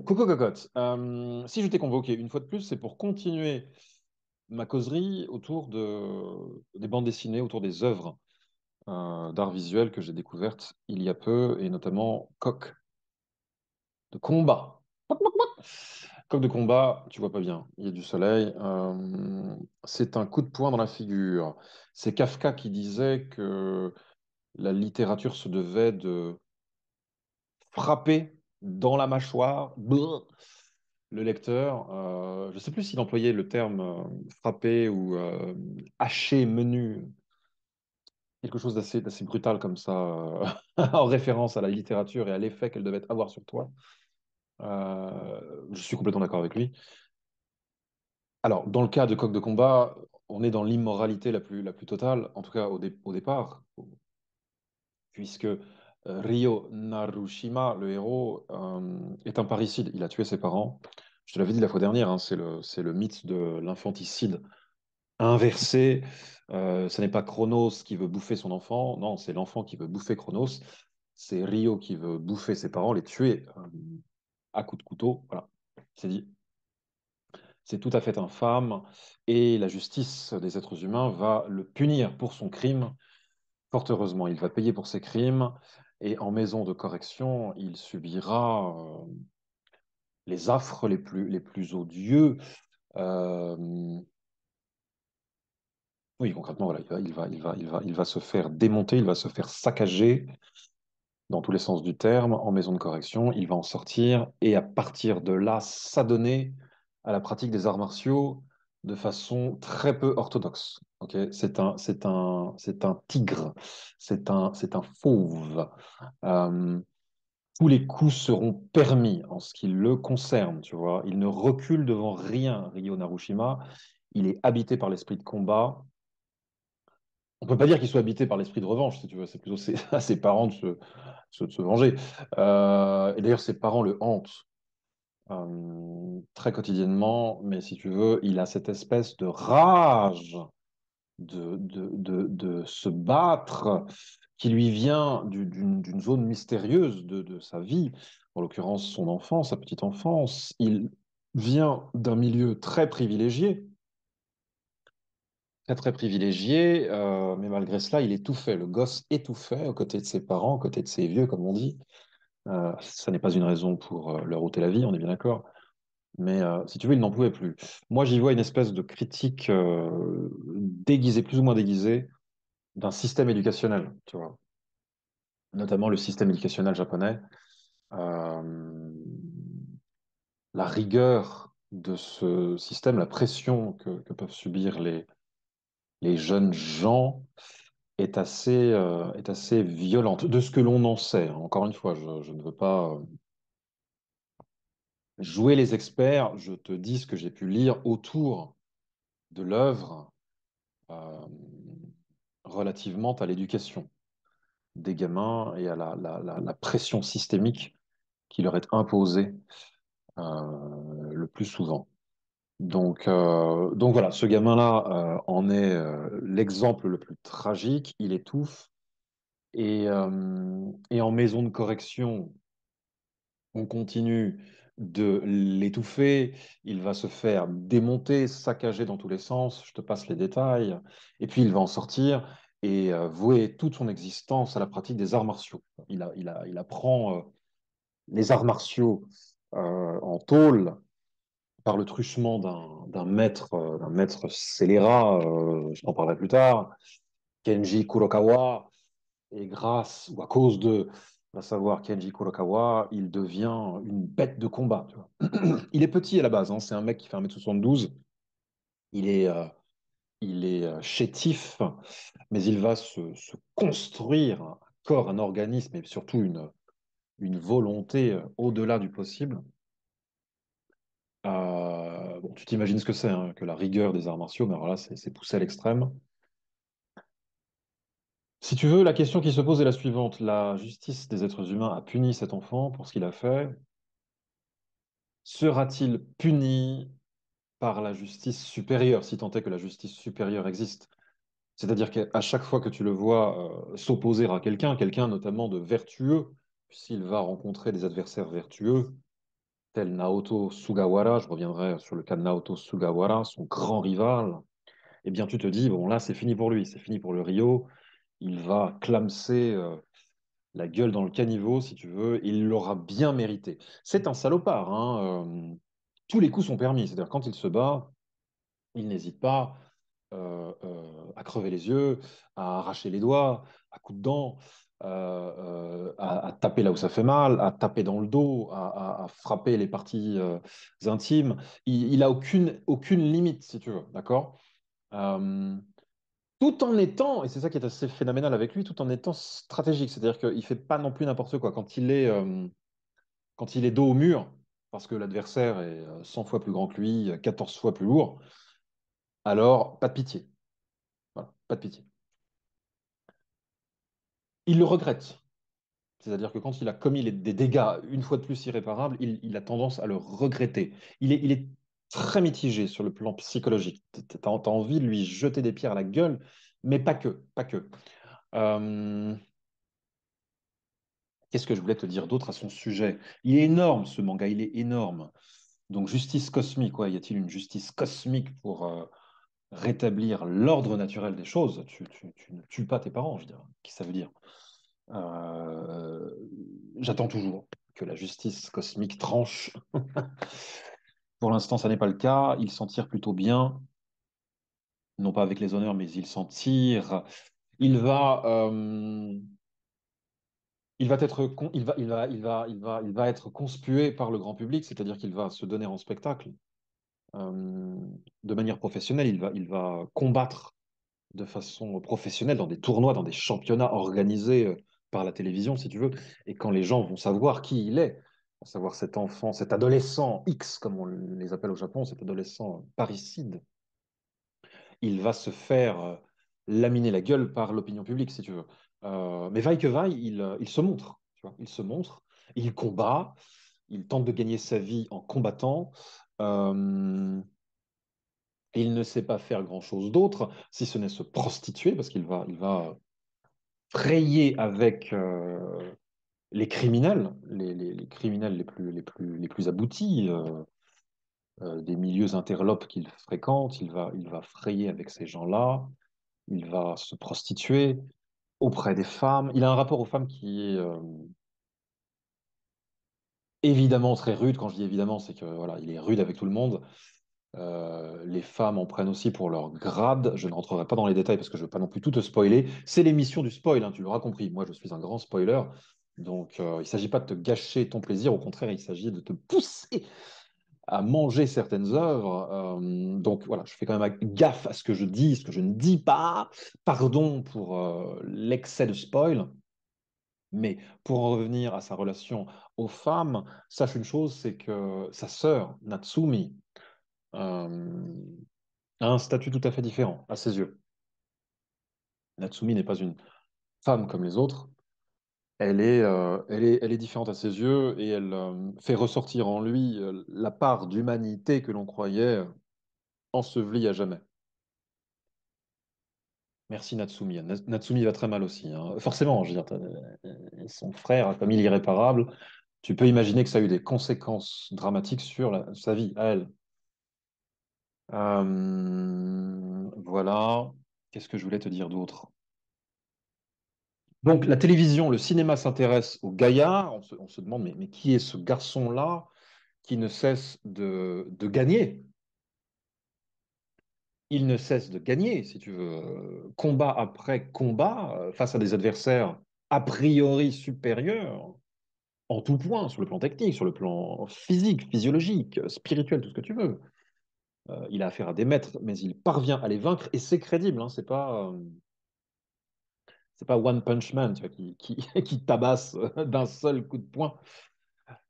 Coucou cocotte. Si je t'ai convoqué une fois de plus, c'est pour continuer ma causerie autour des bandes dessinées, autour des œuvres d'art visuel que j'ai découvertes il y a peu, et notamment Coq de combat. Coq de combat, tu vois pas bien, il y a du soleil. C'est un coup de poing dans la figure. C'est Kafka qui disait que la littérature se devait de frapper dans la mâchoire le lecteur. Je ne sais plus s'il employait le terme frapper ou hacher menu, quelque chose d'assez brutal comme ça, en référence à la littérature et à l'effet qu'elle devait avoir sur toi. Je suis complètement d'accord avec lui. Alors, dans le cas de Coq de combat, on est dans l'immoralité la plus totale, en tout cas au départ, puisque Ryo Narushima, le héros, est un parricide. Il a tué ses parents. Je te l'avais dit la fois dernière, hein, c'est le mythe de l'infanticide inversé. Ce n'est pas Chronos qui veut bouffer son enfant, non, c'est l'enfant qui veut bouffer Chronos. C'est Ryo qui veut bouffer ses parents, les tuer à coups de couteau. Voilà, c'est dit. C'est tout à fait infâme et la justice des êtres humains va le punir pour son crime. Fort heureusement, il va payer pour ses crimes et en maison de correction, il subira les affres les plus odieux. Euh, oui, concrètement, voilà, il va se faire démonter, il va se faire saccager dans tous les sens du terme en maison de correction. Il va en sortir et à partir de là, s'adonner à la pratique des arts martiaux de façon très peu orthodoxe. Ok, c'est un tigre, c'est un fauve. Euh, Tous les coups seront permis en ce qui le concerne, tu vois. Il ne recule devant rien, Ryo Narushima. Il est habité par l'esprit de combat. On peut pas dire qu'il soit habité par l'esprit de revanche, si tu veux. C'est plutôt à ses parents de se venger. Et d'ailleurs, ses parents le hantent très quotidiennement. Mais si tu veux, il a cette espèce de rage de se battre qui lui vient d'une zone mystérieuse de sa vie, en l'occurrence son enfance, sa petite enfance. Il vient d'un milieu très privilégié, mais malgré cela, il étouffait. Le gosse étouffait aux côtés de ses parents, aux côtés de ses vieux, comme on dit. Ça n'est pas une raison pour leur ôter la vie, on est bien d'accord. Mais si tu veux, il n'en pouvait plus. Moi, j'y vois une espèce de critique déguisée, plus ou moins déguisée, d'un système éducationnel, tu vois, notamment le système éducationnel japonais. Euh, la rigueur de ce système, la pression que peuvent subir les jeunes gens est assez violente, de ce que l'on en sait. Encore une fois, je ne veux pas jouer les experts, je te dis ce que j'ai pu lire autour de l'œuvre euh, relativement à l'éducation des gamins et à la pression systémique qui leur est imposée le plus souvent. Donc voilà, ce gamin-là en est l'exemple le plus tragique. Il étouffe et en maison de correction, on continue de l'étouffer. Il va se faire démonter, saccager dans tous les sens. Je te passe les détails. Et puis il va en sortir et vouer toute son existence à la pratique des arts martiaux. Il apprend les arts martiaux en tôle par le truchement d'un maître scélérat, je t'en parlerai plus tard, Kenji Kurokawa, et grâce ou à cause de, à savoir Kenji Kurokawa, il devient une bête de combat. Tu vois. Il est petit à la base, hein, c'est un mec qui fait 1,72 m, il est, chétif, mais il va se construire un corps, un organisme et surtout une volonté au-delà du possible. Bon, tu t'imagines ce que c'est, hein, que la rigueur des arts martiaux, mais alors là, c'est poussé à l'extrême. Si tu veux, la question qui se pose est la suivante. La justice des êtres humains a puni cet enfant pour ce qu'il a fait. Sera-t-il puni par la justice supérieure, si tant est que la justice supérieure existe? C'est-à-dire qu'à chaque fois que tu le vois s'opposer à quelqu'un, quelqu'un notamment de vertueux, s'il va rencontrer des adversaires vertueux, tel Naoto Sugawara, je reviendrai sur le cas de Naoto Sugawara, son grand rival, eh bien tu te dis, bon là c'est fini pour lui, c'est fini pour le Rio, il va clamser la gueule dans le caniveau si tu veux, et il l'aura bien mérité. C'est un salopard, hein, tous les coups sont permis, c'est-à-dire quand il se bat, il n'hésite pas à crever les yeux, à arracher les doigts, à coups de dents, à taper là où ça fait mal, à taper dans le dos, à frapper les parties intimes. Il a aucune limite, si tu veux, d'accord? Euh, Tout en étant, et c'est ça qui est assez phénoménal avec lui, tout en étant stratégique. C'est-à-dire qu'il ne fait pas non plus n'importe quoi. Quand il est dos au mur, parce que l'adversaire est 100 fois plus grand que lui, 14 fois plus lourd, alors pas de pitié. Voilà, pas de pitié. Il le regrette. C'est-à-dire que quand il a commis des dégâts, une fois de plus irréparables, il a tendance à le regretter. Il est très mitigé sur le plan psychologique. Tu as envie de lui jeter des pierres à la gueule, mais pas que, pas que. Euh, Qu'est-ce que je voulais te dire d'autre à son sujet? Il est énorme, ce manga, il est énorme. Donc, justice cosmique, quoi. Y a-t-il une justice cosmique pour rétablir l'ordre naturel des choses? Tu ne tues pas tes parents, je veux dire. Qu'est-ce que ça veut dire? Euh, J'attends toujours que la justice cosmique tranche. Pour l'instant, ça n'est pas le cas. Il s'en tire plutôt bien, non pas avec les honneurs, mais il s'en tire. Il va, il va être, il va être conspué par le grand public, c'est-à-dire qu'il va se donner en spectacle euh, de manière professionnelle. Il va combattre de façon professionnelle dans des tournois, dans des championnats organisés par la télévision, si tu veux. Et quand les gens vont savoir qui il est, à savoir cet enfant, cet adolescent X, comme on les appelle au Japon, cet adolescent parricide, il va se faire laminer la gueule par l'opinion publique, si tu veux. Mais vaille que vaille, il se montre. Tu vois, il se montre, il combat, il tente de gagner sa vie en combattant. Euh, et il ne sait pas faire grand-chose d'autre, si ce n'est se prostituer, parce il va frayer avec les criminels, les criminels les plus aboutis, des milieux interlopes qu'il fréquente. Il va frayer avec ces gens-là, il va se prostituer auprès des femmes. Il a un rapport aux femmes qui est évidemment très rude. Quand je dis évidemment, c'est que voilà, il est rude avec tout le monde. Les femmes en prennent aussi pour leur grade. Je ne rentrerai pas dans les détails parce que je ne veux pas non plus tout te spoiler. C'est l'émission du spoil, hein, tu l'auras compris. Moi, je suis un grand spoiler. Donc, il ne s'agit pas de te gâcher ton plaisir. Au contraire, il s'agit de te pousser à manger certaines œuvres. Donc, voilà, je fais quand même gaffe à ce que je dis, ce que je ne dis pas. Pardon pour l'excès de spoil. Mais pour en revenir à sa relation aux femmes, sache une chose, c'est que sa sœur, Natsumi, euh, a un statut tout à fait différent à ses yeux. Natsumi n'est pas une femme comme les autres. Elle est différente à ses yeux et elle fait ressortir en lui la part d'humanité que l'on croyait ensevelie à jamais. Merci Natsumi. Natsumi va très mal aussi, hein. Forcément, je veux dire, son frère, comme il est irréparable, tu peux imaginer que ça a eu des conséquences dramatiques sur sa vie à elle. Voilà. Qu'est-ce que je voulais te dire d'autre? Donc, la télévision, le cinéma s'intéresse au gaillard. On se demande, mais qui est ce garçon-là qui ne cesse de gagner? Il ne cesse de gagner, si tu veux, combat après combat, face à des adversaires a priori supérieurs en tout point, sur le plan technique, sur le plan physique, physiologique, spirituel, tout ce que tu veux. Il a affaire à des maîtres, mais il parvient à les vaincre et c'est crédible, hein, c'est pas One Punch Man, tu vois, qui tabasse d'un seul coup de poing.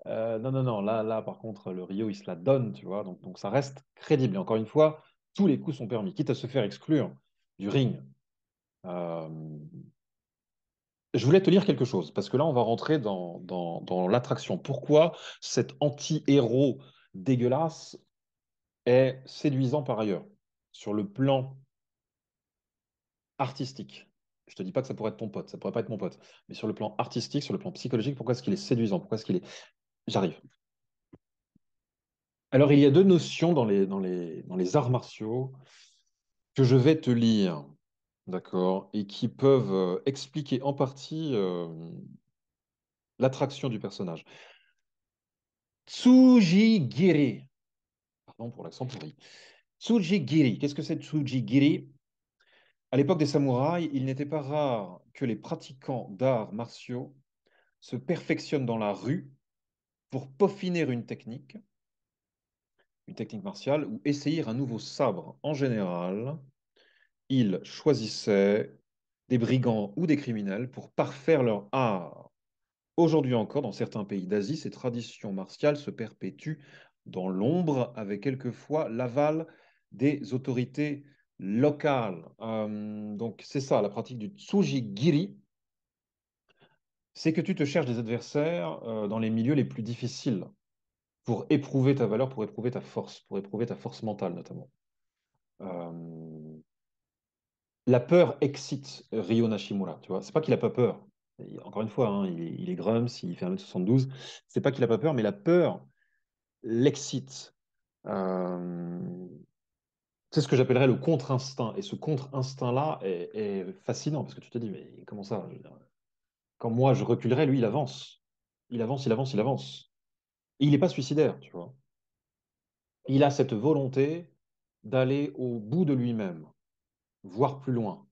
Non, non, non, là, par contre, le Rio, il se la donne, tu vois, donc ça reste crédible. Et encore une fois, tous les coups sont permis, quitte à se faire exclure du ring. Euh, je voulais te lire quelque chose, parce que là, on va rentrer dans l'attraction. Pourquoi cet anti-héros dégueulasse est séduisant par ailleurs, sur le plan artistique? Je te dis pas que ça pourrait être ton pote, ça pourrait pas être mon pote, mais sur le plan artistique, sur le plan psychologique, pourquoi est-ce qu'il est séduisant? Pourquoi est-ce qu'il est... J'arrive. Alors, il y a deux notions dans les arts martiaux que je vais te lire, d'accord, et qui peuvent expliquer en partie l'attraction du personnage. Tsujigiri, pardon pour l'accent pourri. Tsujigiri, qu'est-ce que c'est Tsujigiri? À l'époque des samouraïs, il n'était pas rare que les pratiquants d'arts martiaux se perfectionnent dans la rue pour peaufiner une technique martiale ou essayer un nouveau sabre. En général, ils choisissaient des brigands ou des criminels pour parfaire leur art. Aujourd'hui encore, dans certains pays d'Asie, ces traditions martiales se perpétuent dans l'ombre avec quelquefois l'aval des autorités locales. Donc c'est ça, la pratique du tsuji-giri, c'est que tu te cherches des adversaires dans les milieux les plus difficiles pour éprouver ta valeur, pour éprouver ta force mentale notamment. Euh, la peur excite Ryo Nashimura, tu vois. C'est pas qu'il a pas peur. Encore une fois, hein, il est Grums, il fait 1,72 m. C'est pas qu'il a pas peur, mais la peur l'excite. Euh, c'est ce que j'appellerais le contre-instinct. Et ce contre-instinct-là est fascinant parce que tu te dis, mais comment ça? Je veux dire, quand moi je reculerais, lui, il avance. Il avance, il avance, il avance. Et il n'est pas suicidaire, tu vois. Il a cette volonté d'aller au bout de lui-même, voire plus loin.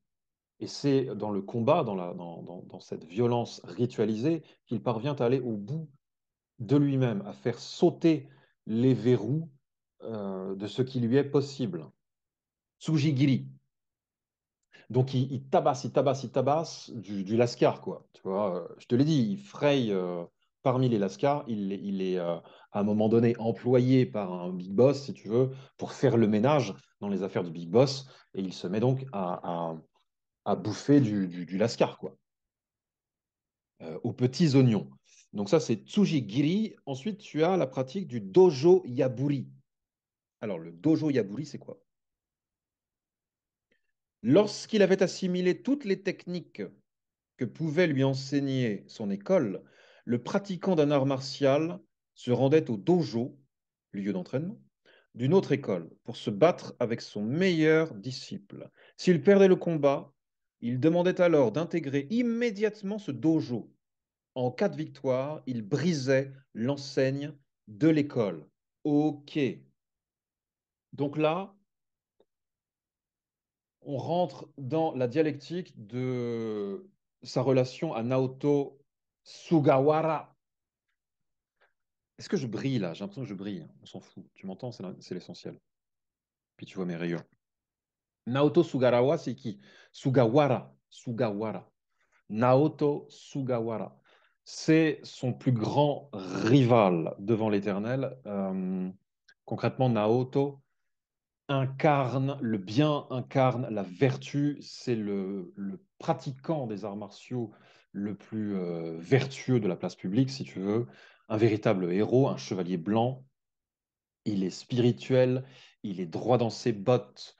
Et c'est dans le combat, dans cette violence ritualisée, qu'il parvient à aller au bout de lui-même, à faire sauter les verrous de ce qui lui est possible. Tsujigiri. Donc il tabasse, il tabasse, il tabasse du lascar, quoi. Tu vois, je te l'ai dit, il fraye parmi les lascars. Il est à un moment donné employé par un big boss, si tu veux, pour faire le ménage dans les affaires du big boss. Et il se met donc à bouffer du lascar, quoi, aux petits oignons. Donc ça, c'est Tsujigiri. Ensuite, tu as la pratique du dojo yaburi. Alors, le dojo yaburi, c'est quoi? Lorsqu'il avait assimilé toutes les techniques que pouvait lui enseigner son école, le pratiquant d'un art martial se rendait au dojo, lieu d'entraînement, d'une autre école pour se battre avec son meilleur disciple. S'il perdait le combat, il demandait alors d'intégrer immédiatement ce dojo. En cas de victoire, il brisait l'enseigne de l'école. Ok. Donc là, on rentre dans la dialectique de sa relation à Naoto Sugawara. Est-ce que je brille là? J'ai l'impression que je brille. On s'en fout. Tu m'entends? C'est l'essentiel. Puis tu vois mes rayures. Naoto Sugawara, c'est qui? Sugawara. Sugawara. Naoto Sugawara. C'est son plus grand rival devant l'Éternel. Concrètement, Naoto incarne le bien, incarne la vertu. C'est le pratiquant des arts martiaux le plus vertueux de la place publique, si tu veux. Un véritable héros, un chevalier blanc. Il est spirituel, il est droit dans ses bottes,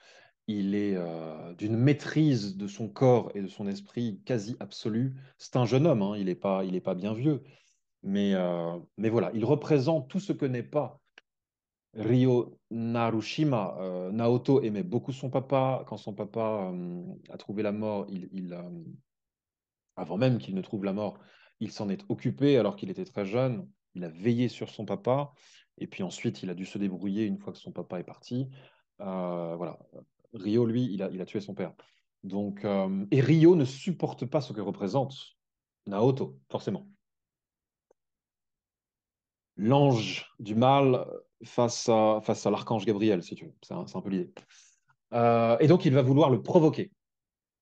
il est d'une maîtrise de son corps et de son esprit quasi absolue. C'est un jeune homme, hein, il est pas bien vieux, mais voilà, il représente tout ce que n'est pas Ryo Narushima. Naoto aimait beaucoup son papa. Quand son papa a trouvé la mort, avant même qu'il ne trouve la mort, il s'en est occupé alors qu'il était très jeune. Il a veillé sur son papa. Et puis ensuite, il a dû se débrouiller une fois que son papa est parti. Voilà. Ryo, lui, il a tué son père. Donc, et Ryo ne supporte pas ce que représente Naoto, forcément. L'ange du mal face à l'archange Gabriel, si tu veux. C'est un peu l'idée. Et donc, il va vouloir le provoquer.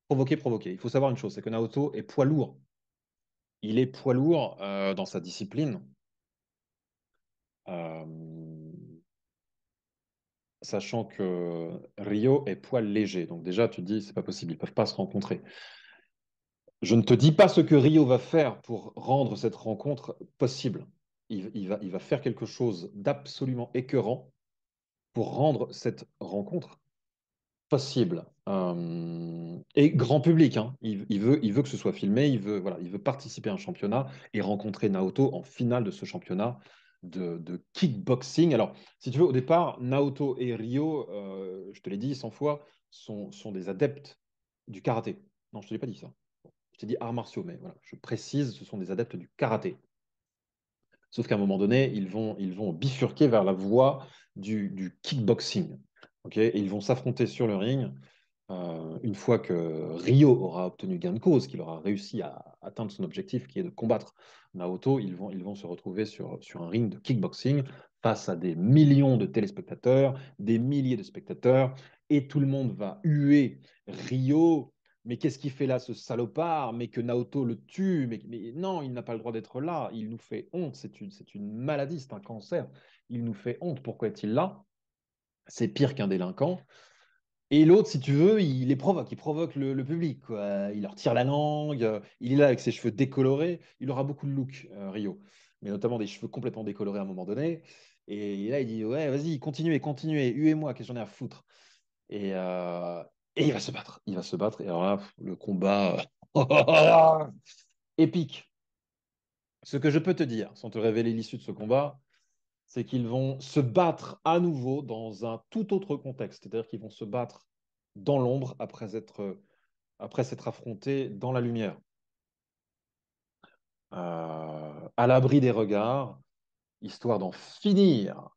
Provoquer, provoquer. Il faut savoir une chose, c'est que Naoto est poids lourd. Il est poids lourd dans sa discipline, euh, sachant que Ryo est poids léger. Donc déjà, tu te dis, c'est pas possible, ils peuvent pas se rencontrer. Je ne te dis pas ce que Ryo va faire pour rendre cette rencontre possible. Il va faire quelque chose d'absolument écœurant pour rendre cette rencontre possible. Et grand public, hein. Il veut que ce soit filmé, voilà, il veut participer à un championnat et rencontrer Naoto en finale de ce championnat de kickboxing. Alors, si tu veux, au départ, Naoto et Ryo, je te l'ai dit 100 fois, sont des adeptes du karaté. Non, je te l'ai pas dit ça. Je t'ai dit arts martiaux, mais voilà, je précise, ce sont des adeptes du karaté. Sauf qu'à un moment donné, ils vont bifurquer vers la voie du kickboxing. Ok. Et ils vont s'affronter sur le ring une fois que Ryo aura obtenu gain de cause, qu'il aura réussi à atteindre son objectif qui est de combattre Naoto, ils vont se retrouver sur un ring de kickboxing face à des millions de téléspectateurs, des milliers de spectateurs, et tout le monde va huer Ryo. Mais qu'est-ce qu'il fait là, ce salopard? Mais que Naoto le tue? Mais non, il n'a pas le droit d'être là. Il nous fait honte. C'est une maladie, c'est un cancer. Il nous fait honte. Pourquoi est-il là? C'est pire qu'un délinquant. Et l'autre, si tu veux, il provoque le public, quoi. Il leur tire la langue, il est là avec ses cheveux décolorés. Il aura beaucoup de look, Rio, mais notamment des cheveux complètement décolorés à un moment donné. Et là, il dit, ouais, vas-y, continuez, continuez, huez-moi, qu'est-ce que j'en ai à foutre. Et, euh, et il va se battre, il va se battre. Et alors là, le combat épique. Ce que je peux te dire, sans te révéler l'issue de ce combat, c'est qu'ils vont se battre à nouveau dans un tout autre contexte. C'est-à-dire qu'ils vont se battre dans l'ombre après s'être affrontés dans la lumière, à l'abri des regards, histoire d'en finir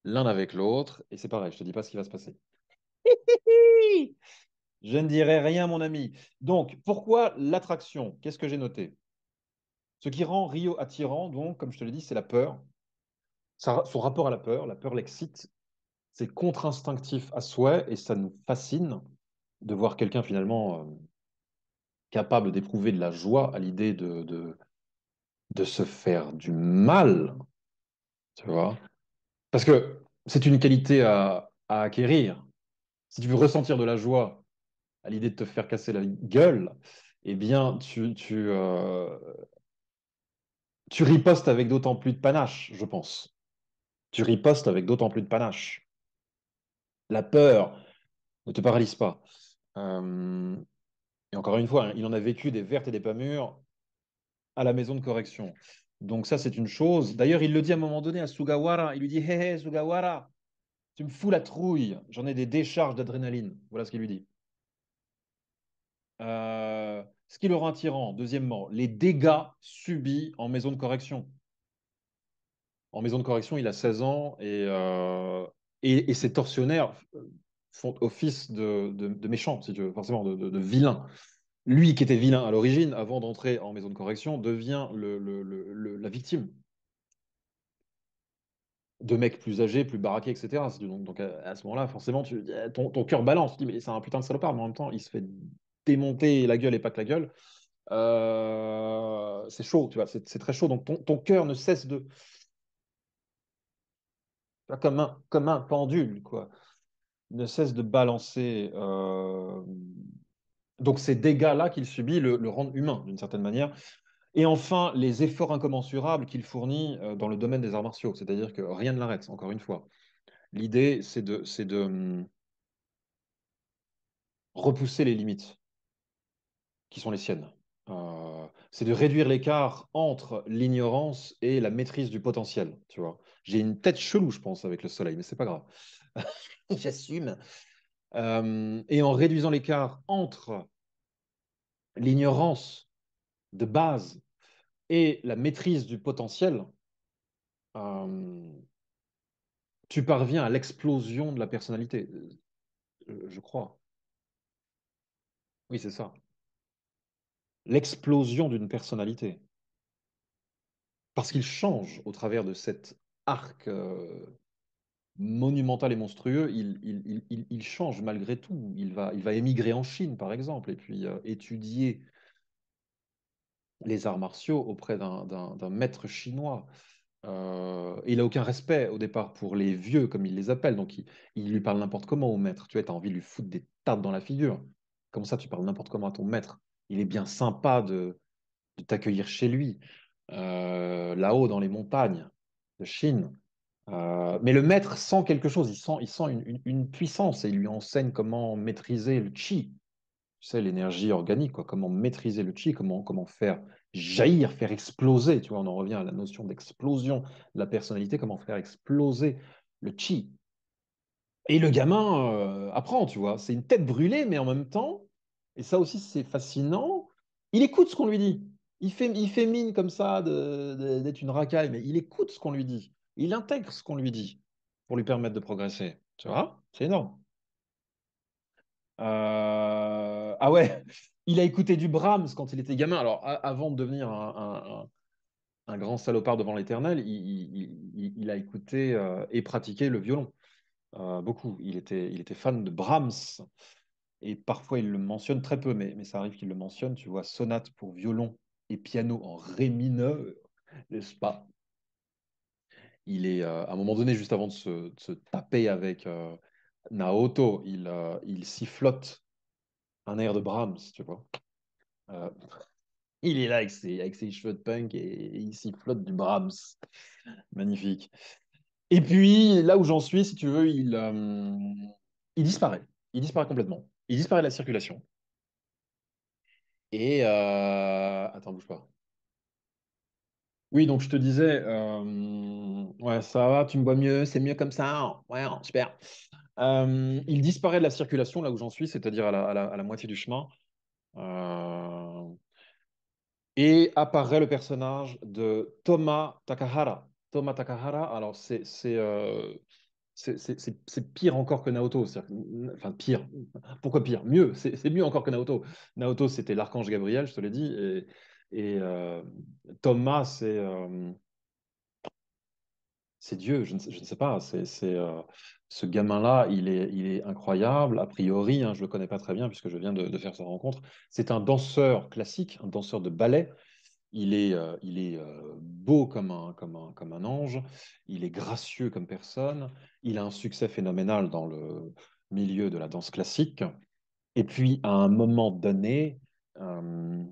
l'un avec l'autre. Et c'est pareil, je te dis pas ce qui va se passer. Je ne dirai rien, mon ami. Donc, pourquoi l'attraction? Qu'est-ce que j'ai noté? Ce qui rend Rio attirant, donc, comme je te l'ai dit, c'est la peur. Son rapport à la peur l'excite. C'est contre-instinctif à souhait et ça nous fascine de voir quelqu'un finalement capable d'éprouver de la joie à l'idée de se faire du mal, tu vois. Parce que c'est une qualité à acquérir. Si tu veux ressentir de la joie à l'idée de te faire casser la gueule, eh bien, tu ripostes avec d'autant plus de panache, je pense. Tu ripostes avec d'autant plus de panache. La peur ne te paralyse pas. Euh, et encore une fois, hein, il en a vécu des vertes et des pas mûres à la maison de correction. Donc ça, c'est une chose. D'ailleurs, il le dit à un moment donné à Sugawara. Il lui dit, hé, hé, Sugawara, tu me fous la trouille. J'en ai des décharges d'adrénaline. Voilà ce qu'il lui dit. Ce qui le rend attirant, deuxièmement, les dégâts subis en maison de correction. En maison de correction, il a 16 ans et ses tortionnaires font office de méchants, si tu veux, forcément, de vilains. Lui, qui était vilain à l'origine, avant d'entrer en maison de correction, devient la victime de mecs plus âgés, plus baraqués, etc. Donc à ce moment-là, forcément, ton cœur balance. Tu te dis, mais c'est un putain de salopard, mais en même temps, il se fait démonter la gueule et pas que la gueule. C'est chaud, tu vois, c'est très chaud. Donc ton cœur ne cesse comme un pendule, quoi, ne cesse de balancer. Donc ces dégâts-là qu'il subit le rendent humain, d'une certaine manière. Et enfin, les efforts incommensurables qu'il fournit dans le domaine des arts martiaux, c'est-à-dire que rien ne l'arrête, encore une fois. L'idée, c'est de repousser les limites qui sont les siennes. C'est de réduire l'écart entre l'ignorance et la maîtrise du potentiel, tu vois. J'ai une tête chelou, je pense, avec le soleil, mais c'est pas grave. J'assume. Et en réduisant l'écart entre l'ignorance de base et la maîtrise du potentiel, euh, tu parviens à l'explosion de la personnalité, je crois. Oui, c'est ça. L'explosion d'une personnalité. Parce qu'il change au travers de cet arc monumental et monstrueux, il change malgré tout. Il va émigrer en Chine, par exemple, et puis étudier les arts martiaux auprès d'un maître chinois. Il n'a aucun respect au départ pour les vieux, comme il les appelle. Donc, il lui parle n'importe comment au maître. Tu vois, tu as envie de lui foutre des tartes dans la figure. Comme ça, tu parles n'importe comment à ton maître. Il est bien sympa de t'accueillir chez lui, là-haut dans les montagnes de Chine. Mais le maître sent quelque chose, il sent une puissance et il lui enseigne comment maîtriser le chi, tu sais, l'énergie organique, quoi, comment maîtriser le chi, comment faire jaillir, faire exploser. Tu vois, on en revient à la notion d'explosion de la personnalité, comment faire exploser le chi. Et le gamin apprend, tu vois. C'est une tête brûlée, mais en même temps, et ça aussi c'est fascinant, il écoute ce qu'on lui dit. Il fait mine comme ça d'être une racaille, mais il écoute ce qu'on lui dit. Il intègre ce qu'on lui dit pour lui permettre de progresser. Tu vois? C'est énorme. Ah ouais, il a écouté du Brahms quand il était gamin. Alors, avant de devenir un grand salopard devant l'Éternel, il a écouté et pratiqué le violon. Beaucoup. Il était fan de Brahms. Et parfois, il le mentionne très peu, mais ça arrive qu'il le mentionne. Tu vois, sonate pour violon et piano en ré mineur, n'est-ce pas? Il est, à un moment donné, juste avant de se taper avec Naoto, il sifflote un air de Brahms, tu vois. Euh, il est là avec ses cheveux de punk et il sifflote du Brahms. Magnifique. Et puis, là où j'en suis, si tu veux, il disparaît. Il disparaît complètement. Il disparaît de la circulation. Et attends, bouge pas. Oui, donc je te disais, ouais, ça va, tu me vois mieux, c'est mieux comme ça. Ouais, super. Il disparaît de la circulation, là où j'en suis, c'est-à-dire à la moitié du chemin. Euh, et apparaît le personnage de Toma Takahara. Toma Takahara, alors c'est pire encore que Naoto. Enfin, pire. Pourquoi pire? Mieux. C'est mieux encore que Naoto. Naoto, c'était l'archange Gabriel, je te l'ai dit. Et Thomas, c'est Dieu. Je ne sais pas. Ce gamin-là, il est incroyable. A priori, hein, je ne le connais pas très bien puisque je viens de faire sa rencontre. C'est un danseur classique, un danseur de ballet. Il est beau comme un ange, il est gracieux comme personne, il a un succès phénoménal dans le milieu de la danse classique. Et puis, à un moment donné, euh,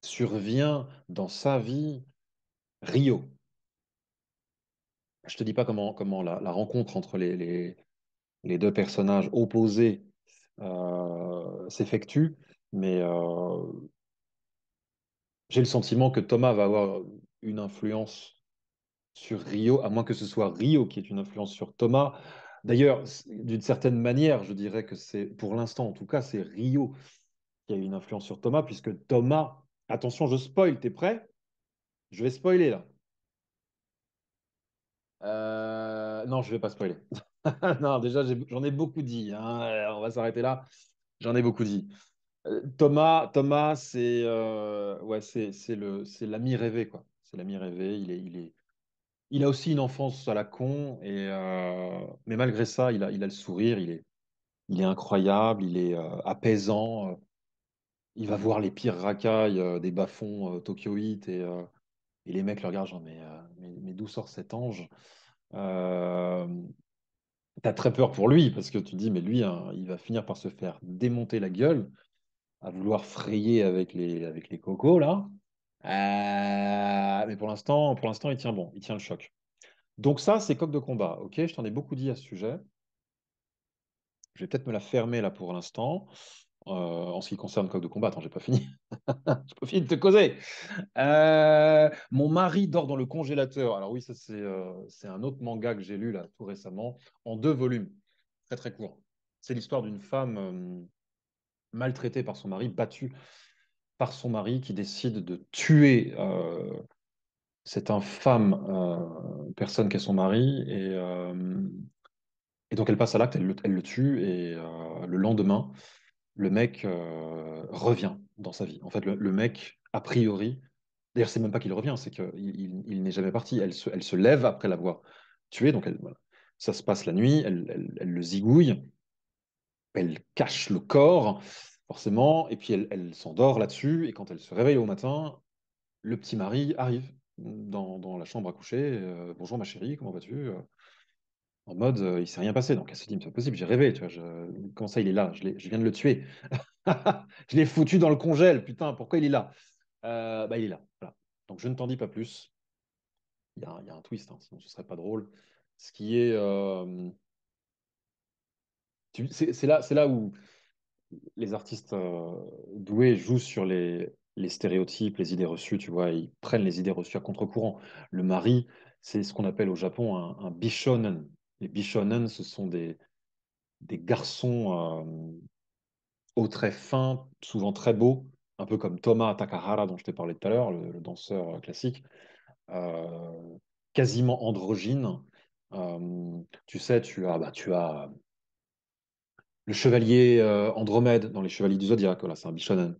survient dans sa vie Rio. Je te dis pas comment la rencontre entre les deux personnages opposés s'effectue, mais j'ai le sentiment que Thomas va avoir une influence sur Rio, à moins que ce soit Rio qui ait une influence sur Thomas. D'ailleurs, d'une certaine manière, je dirais que c'est, pour l'instant en tout cas, c'est Rio qui a une influence sur Thomas, puisque Thomas, attention, je spoil, t'es prêt? Je vais spoiler là. Non, je vais pas spoiler. Non, déjà, j'en ai beaucoup dit, hein. On va s'arrêter là. J'en ai beaucoup dit. Thomas, ouais, c'est l'ami rêvé, quoi. C'est l'ami rêvé. Il a aussi une enfance à la con, mais malgré ça, il a le sourire, il est incroyable, il est apaisant. Il va voir les pires racailles des bas-fonds tokyoïtes et les mecs le regardent genre, mais d'où sort cet ange? Euh, T'as très peur pour lui parce que tu dis, mais lui, hein, il va finir par se faire démonter la gueule à vouloir frayer avec les cocos là. Mais pour l'instant, il tient bon, il tient le choc. Donc ça, c'est coq de combat. Ok, je t'en ai beaucoup dit à ce sujet. Je vais peut-être me la fermer là pour l'instant. En ce qui concerne coq de combat, attends, j'ai pas fini. J'ai pas fini de te causer. Mon mari dort dans le congélateur. Alors oui, ça c'est un autre manga que j'ai lu là tout récemment, en 2 volumes, très très court. C'est l'histoire d'une femme maltraitée par son mari, battue par son mari, qui décide de tuer cette infâme personne qu'est son mari. Et donc elle passe à l'acte, elle le tue, et le lendemain, le mec revient dans sa vie. En fait, le mec, a priori, d'ailleurs, c'est même pas qu'il revient, c'est qu'il il n'est jamais parti. Elle se lève après l'avoir tué, donc voilà. Ça se passe la nuit, elle le zigouille, elle cache le corps, forcément, et puis elle s'endort là-dessus, et quand elle se réveille au matin, le petit mari arrive dans la chambre à coucher. Bonjour ma chérie, comment vas-tu? En mode, il s'est rien passé. Donc elle se dit, mais c'est pas possible, j'ai rêvé, tu vois, comment ça il est là? Je viens de le tuer. Je l'ai foutu dans le congèle, putain, pourquoi il est là? Bah, il est là. Voilà. Donc je ne t'en dis pas plus. Il y a un twist, hein, sinon ce serait pas drôle. Ce qui est. C'est là où les artistes doués jouent sur les stéréotypes, les idées reçues, tu vois, ils prennent les idées reçues à contre-courant. Le mari, c'est ce qu'on appelle au Japon un bishonen. Les bishonen, ce sont des garçons aux traits fins, souvent très beaux, un peu comme Thomas Takahara dont je t'ai parlé tout à l'heure, le danseur classique, euh, quasiment androgyne. Tu sais, tu as le chevalier Andromède dans les Chevaliers du Zodiaque, voilà, c'est un Bishonen.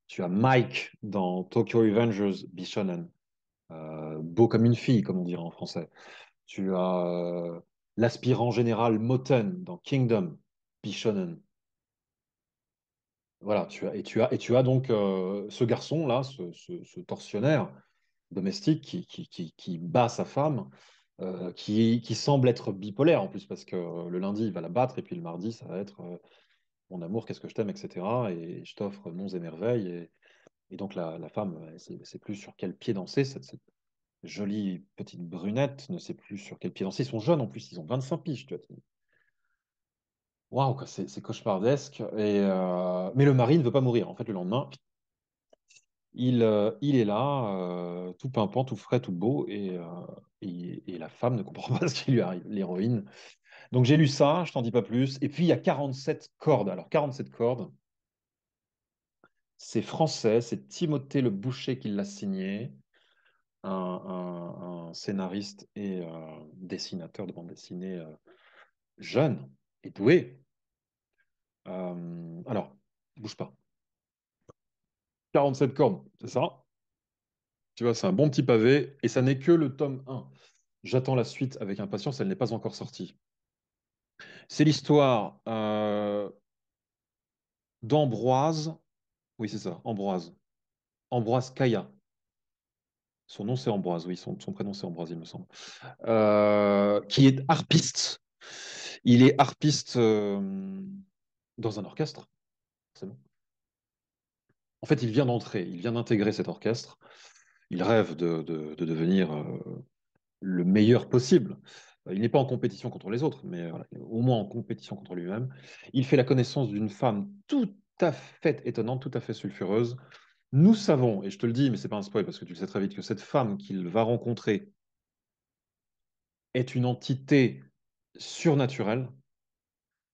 Tu as Mike dans Tokyo Revengers, Bishonen. Beau comme une fille, comme on dirait en français. Tu as l'aspirant général Moten dans Kingdom, Bishonen. Voilà, tu as donc ce garçon-là, ce tortionnaire domestique qui bat sa femme, qui semble être bipolaire en plus, parce que le lundi, il va la battre, et puis le mardi, ça va être mon amour, qu'est-ce que je t'aime, etc. Et je t'offre monts et merveilles. Et donc la femme, elle sait plus sur quel pied danser. Cette jolie petite brunette ne sait plus sur quel pied danser. Ils sont jeunes en plus, ils ont 25 piges. Tu vois. Waouh, quoi, c'est cauchemardesque. Mais le mari ne veut pas mourir. En fait, le lendemain, il est là, tout pimpant, tout frais, tout beau, et la femme ne comprend pas ce qui lui arrive, l'héroïne. Donc j'ai lu ça, je t'en dis pas plus. Et puis il y a 47 cordes. Alors 47 cordes, c'est français, c'est Timothée Le Boucher qui l'a signé, un scénariste et dessinateur de bande dessinée jeune et doué. Alors, bouge pas. 47 cordes, c'est ça? Tu vois, c'est un bon petit pavé, et ça n'est que le tome 1. J'attends la suite avec impatience, elle n'est pas encore sortie. C'est l'histoire d'Ambroise, oui c'est ça, Ambroise, Ambroise Kaya. Son nom c'est Ambroise, oui, son prénom c'est Ambroise, il me semble. Qui est harpiste. Il est harpiste dans un orchestre, forcément. En fait, il vient d'entrer, il vient d'intégrer cet orchestre. Il rêve de devenir le meilleur possible. Il n'est pas en compétition contre les autres, mais voilà, au moins en compétition contre lui-même. Il fait la connaissance d'une femme tout à fait étonnante, tout à fait sulfureuse. Nous savons, et je te le dis, mais c'est pas un spoil parce que tu le sais très vite, que cette femme qu'il va rencontrer est une entité surnaturelle.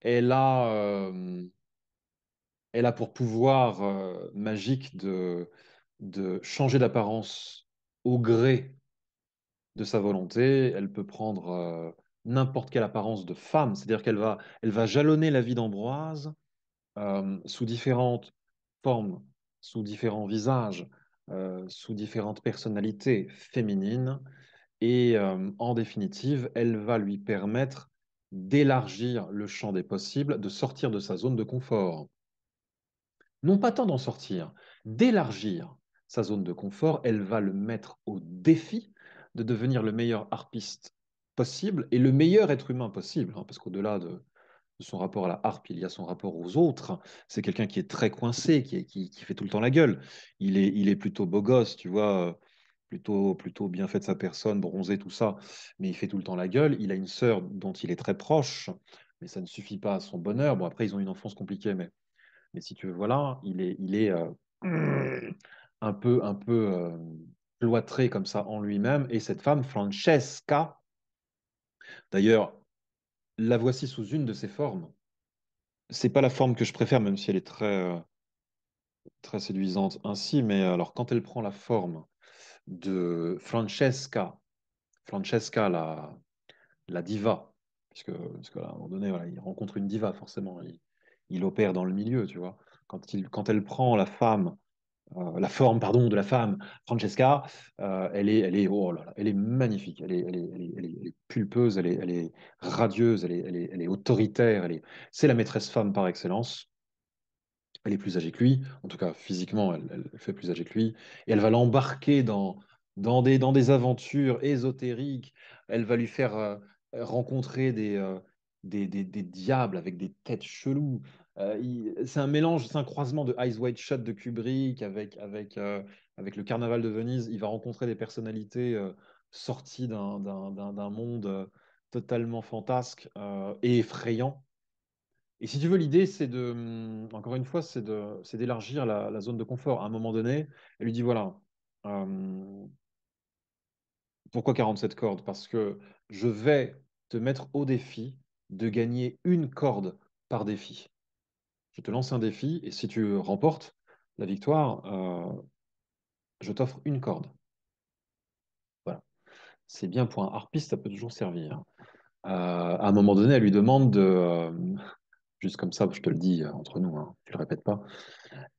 Elle a, elle a pour pouvoir magique de changer d'apparence au gré de sa volonté. Elle peut prendre n'importe quelle apparence de femme, c'est-à-dire elle va jalonner la vie d'Ambroise sous différentes formes, sous différents visages, sous différentes personnalités féminines. Et en définitive, elle va lui permettre d'élargir le champ des possibles, de sortir de sa zone de confort. Non pas tant d'en sortir, d'élargir sa zone de confort, elle va le mettre au défi de devenir le meilleur harpiste possible et le meilleur être humain possible, hein, parce qu'au-delà de son rapport à la harpe, il y a son rapport aux autres. C'est quelqu'un qui est très coincé, qui fait tout le temps la gueule. Il est plutôt beau gosse, tu vois, plutôt bien fait de sa personne, bronzé, tout ça, mais il fait tout le temps la gueule. Il a une sœur dont il est très proche, mais ça ne suffit pas à son bonheur. Bon, après, ils ont une enfance compliquée, mais si tu veux, voilà, il est un peu cloîtré comme ça en lui-même. Et cette femme, Francesca, d'ailleurs, la voici sous une de ses formes. C'est pas la forme que je préfère, même si elle est très séduisante ainsi, mais alors quand elle prend la forme de Francesca, Francesca la diva, puisque à un moment donné, voilà, il rencontre une diva, forcément, il opère dans le milieu, tu vois. Quand elle prend la forme, pardon, de la femme, Francesca, oh là là, elle est magnifique, elle est pulpeuse, elle est radieuse, elle est autoritaire, c'est la maîtresse femme par excellence. Elle est plus âgée que lui, en tout cas physiquement, elle fait plus âgée que lui, et elle va l'embarquer dans des aventures ésotériques. Elle va lui faire rencontrer des diables avec des têtes cheloues. C'est un mélange, c'est un croisement de Eyes Wide Shut de Kubrick avec le Carnaval de Venise. Il va rencontrer des personnalités sorties d'un monde totalement fantasque et effrayant. Et si tu veux, l'idée, encore une fois, c'est d'élargir la zone de confort. À un moment donné, elle lui dit, voilà, euh, pourquoi 47 cordes? Parce que je vais te mettre au défi de gagner une corde par défi. Je te lance un défi, et si tu remportes la victoire, je t'offre une corde. Voilà. C'est bien pour un harpiste, ça peut toujours servir. À un moment donné, elle lui demande juste comme ça, je te le dis entre nous, hein, tu le répètes pas,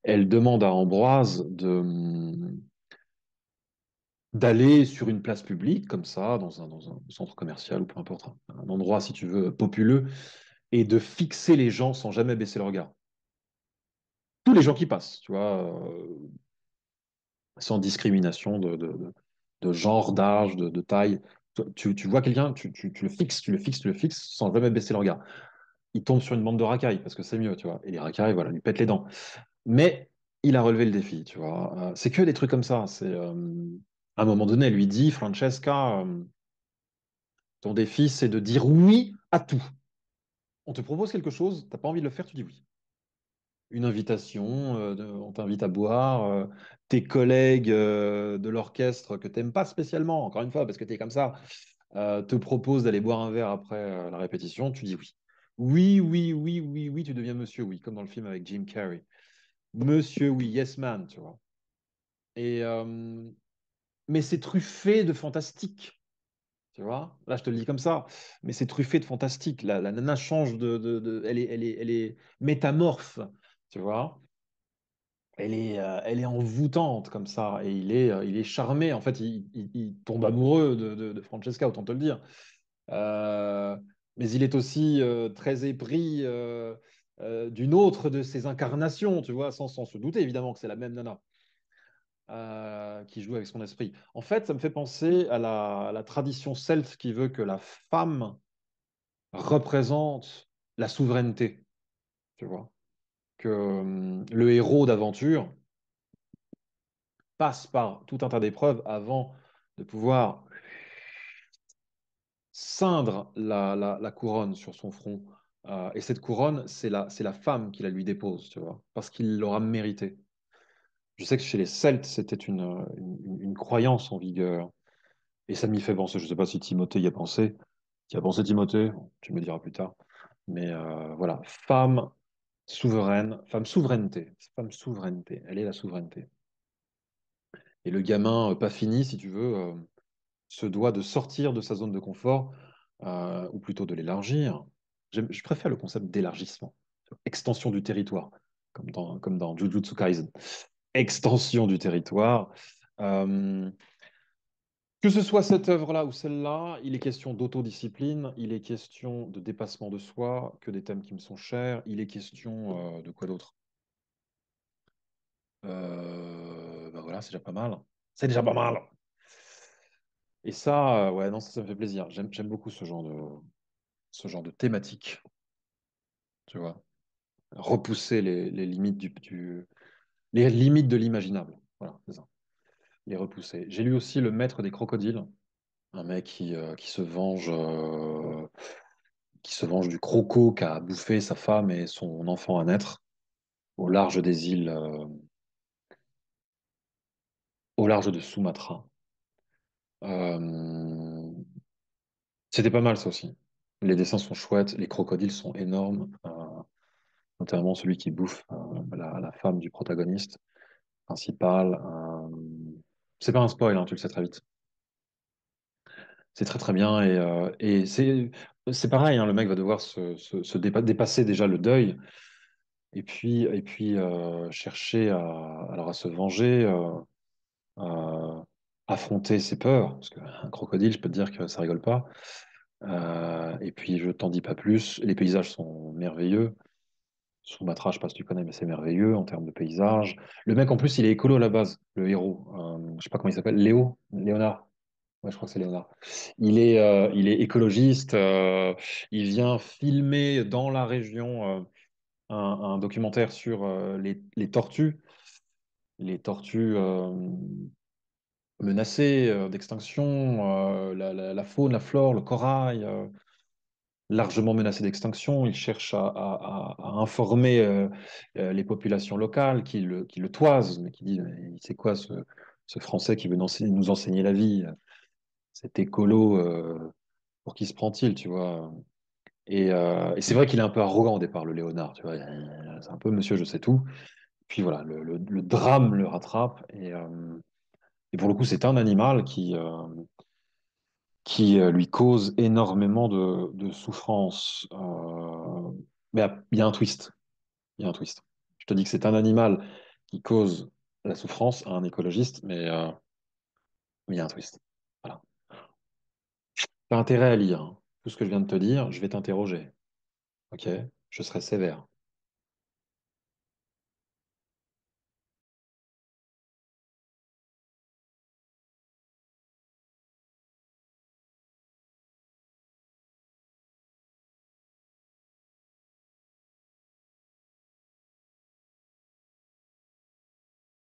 elle demande à Ambroise d'aller sur une place publique, comme ça, dans un centre commercial ou peu importe, un endroit, si tu veux, populeux, et de fixer les gens sans jamais baisser le regard. Tous les gens qui passent, tu vois, sans discrimination de genre, d'âge, de taille. Tu vois quelqu'un, tu le fixes, tu le fixes, tu le fixes, sans jamais baisser le regard. Il tombe sur une bande de racailles, parce que c'est mieux, tu vois. Et les racailles, voilà, lui pètent les dents. Mais il a relevé le défi, tu vois. C'est que des trucs comme ça. À un moment donné, elle lui dit, Francesca, ton défi, c'est de dire oui à tout. On te propose quelque chose, t'as pas envie de le faire, tu dis oui. Une invitation, on t'invite à boire, tes collègues de l'orchestre que t'aimes pas spécialement, encore une fois, parce que t'es comme ça, te proposent d'aller boire un verre après la répétition, tu dis oui. Oui, oui, oui, oui, oui, tu deviens monsieur oui, comme dans le film avec Jim Carrey. Monsieur oui, yes man, tu vois. Et, mais c'est truffé de fantastique. Tu vois? Là, je te le dis comme ça, mais c'est truffé de fantastique. La nana change elle est métamorphe, tu vois? Elle est envoûtante comme ça, et il est charmé. En fait, il tombe amoureux de Francesca, autant te le dire. Euh, mais il est aussi très épris d'une autre de ses incarnations, tu vois, sans se douter évidemment que c'est la même nana qui joue avec son esprit. En fait, ça me fait penser à la tradition celte qui veut que la femme représente la souveraineté, tu vois. Que le héros d'aventure passe par tout un tas d'épreuves avant de pouvoir ceindre la couronne sur son front. Et cette couronne, c'est la femme qui la lui dépose, tu vois, parce qu'il l'aura mérité. Je sais que chez les Celtes, c'était une croyance en vigueur. Et ça m'y fait penser, je ne sais pas si Timothée y a pensé. Tu y as pensé, Timothée? Bon, tu me diras plus tard. Mais voilà, femme souveraineté, femme souveraineté, elle est la souveraineté. Et le gamin, pas fini, si tu veux, se doit de sortir de sa zone de confort, ou plutôt de l'élargir. Je préfère le concept d'élargissement, extension du territoire, comme dans Jujutsu Kaisen. Extension du territoire. Euh, que ce soit cette œuvre-là ou celle-là, il est question d'autodiscipline, il est question de dépassement de soi, que des thèmes qui me sont chers, il est question de quoi d'autre? Bah voilà, c'est déjà pas mal. C'est déjà pas mal. Et ça, ouais, non, ça me fait plaisir. J'aime beaucoup ce genre de thématique, tu vois. Repousser les limites les limites de l'imaginable. Voilà, c'est ça. Les repousser. J'ai lu aussi Le Maître des crocodiles, un mec qui se venge du croco qu'a bouffé sa femme et son enfant à naître au large des îles, au large de Sumatra. Euh, C'était pas mal ça aussi. Les dessins sont chouettes, les crocodiles sont énormes, notamment celui qui bouffe la femme du protagoniste principal. C'est pas un spoil, hein, tu le sais très vite. C'est très très bien et c'est pareil, hein, le mec va devoir dépasser déjà le deuil et puis chercher alors à se venger, à affronter ses peurs, parce qu'un crocodile, je peux te dire que ça rigole pas. Et puis je t'en dis pas plus, les paysages sont merveilleux. Sumatra, je sais pas si tu connais, mais c'est merveilleux en termes de paysages. Le mec en plus, il est écolo à la base, le héros. Je sais pas comment il s'appelle, Léonard. Ouais, je crois que c'est Léonard. Il est écologiste. Il vient filmer dans la région un documentaire sur les tortues, les tortues menacées d'extinction, la faune, la flore, le corail. largement menacé d'extinction. Il cherche à informer les populations locales qui le toisent, mais qui disent, mais c'est quoi ce Français qui veut nous enseigner la vie? Cet écolo, pour qui se prend-il, tu vois? Et c'est vrai qu'il est un peu arrogant au départ, le Léonard, tu vois. C'est un peu monsieur, je sais tout. Puis voilà, le drame le rattrape. Et pour le coup, c'est un animal qui lui cause énormément de souffrance. Mais il y a un twist. Il y a un twist. Je te dis que c'est un animal qui cause la souffrance à un écologiste, mais il y a un twist. Voilà. Tu as intérêt à lire, hein. Tout ce que je viens de te dire, je vais t'interroger. Ok? Je serai sévère.